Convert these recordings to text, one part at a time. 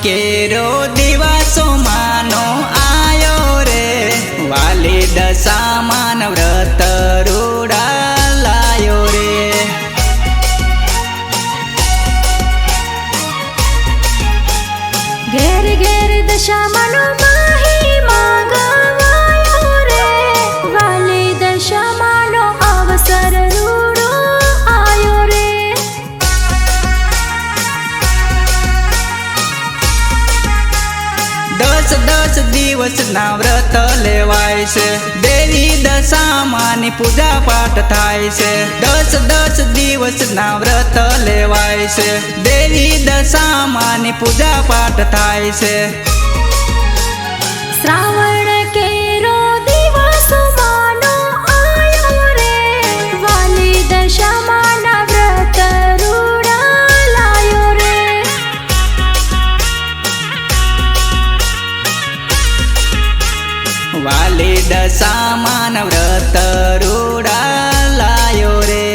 केरो दिवसो मानो आयो रे वाली दशामान व्रत रूड़ा लायो रे। घेर घेर दशामानो महिमा गवायो रे वाली दशामानो अवसर रूड़ो आयो रे। दस दस दिवस ना व्रत लेवाय छे देवी दशामानी पूजा पाठ थाय छे। दस दस दिवस ना व्रत लेवाय छे देवी दशामानी पूजा पाठ थाय छे। श्रावण केरो दिवसो मानो आयो रे वाली दशामाना व्रत रूड़ा लायो रे। वाली दशामान व्रत रूड़ा लायो रे।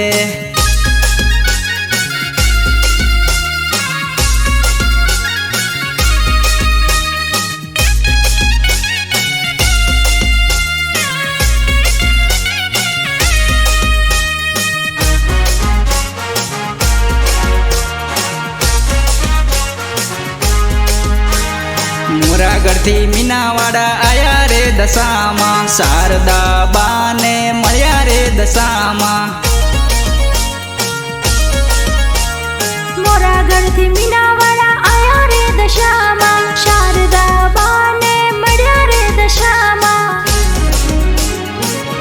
मोरागढ़ थी मीनावाड़ा आया रे दशामा शारदा बाने मळ्या रे दशामा। मोरागढ़ थी मीनावाड़ा आया रे दशामा शारदा बाने मळ्या रे दशामा।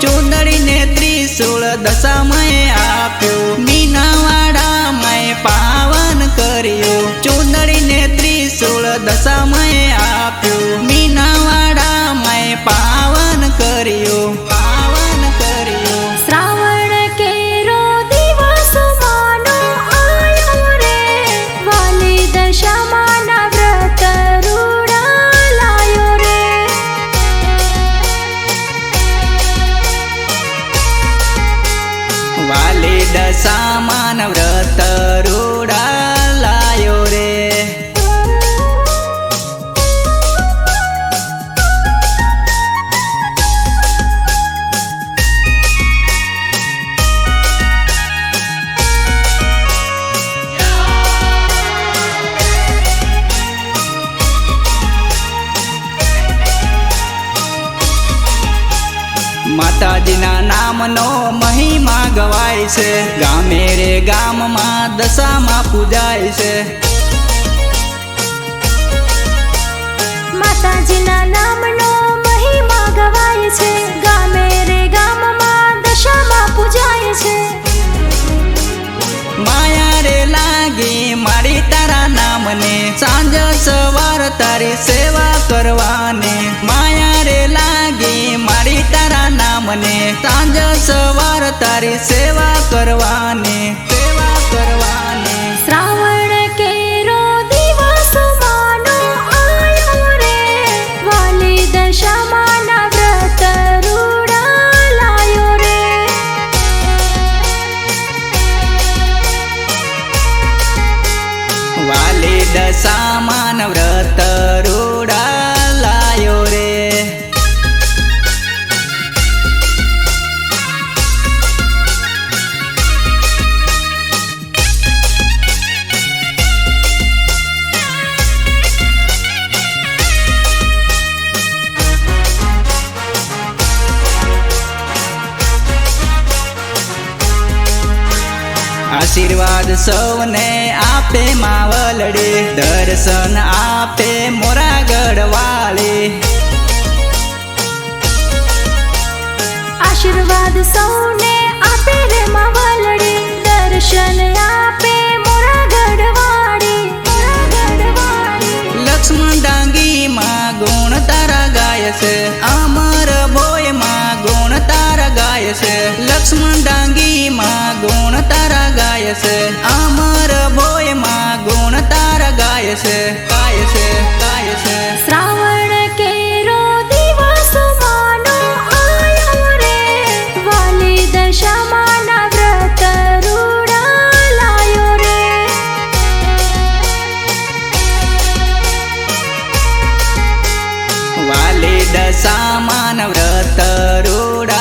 चूंदड़ी ने त्रिशूल दशामाए आप्यो मीनावाड़ा माए पावन कर्यो। चूंदड़ी ने त्रिशूल दशामाए आप्यो मीनावाड़ा माए पावन कर्यो पावन कर्यो। श्रावण केरो दिवसो मानो आयो रे वाली दशामाना व्रत रूड़ा लायो रे। वाली दशामान व्रत रूड़ा लायो रे। माताजीना नामनो महिमा गवाय छे गामे रे गाम में दशामा पूजाय छे। माताजीना नामनो महिमा गवाय छे गामे रे गाम में दशामा पूजाय छे। माया रे लागी मारी तारा नामने सांज सवार तारी सेवा करवाने। माया रे लागी मारी तारा नामने सांज सवार तारी सेवा करवाने सेवा करवाने। श्रावण केरो दिवसो मानो आयो रे वाली दशामाना व्रत रूड़ा लायो रे। वाली दशामान व्रत रूड़ा लायो रे। आशीर्वाद सौने आपे मावलड़े दर्शन आपे मोरागढ़ वाले। आशीर्वाद सौने आपे रे मावलड़ी दर्शन आपे मोरागढ़ वाड़ी। लक्ष्मण डांगी माँ गुण तारा गाय से अमर भोय माँ गुण तारा गाय से। लक्ष्मण डांगी माँ गुण तारा गाय से अमर भोय माँ गुण तारा गाय से गाय से गाय से। श्रावण केरो दिवसो मानो आयो रे वाली दशामाना व्रत रूड़ा लायो रे। દશામાન વ્રત રૂડા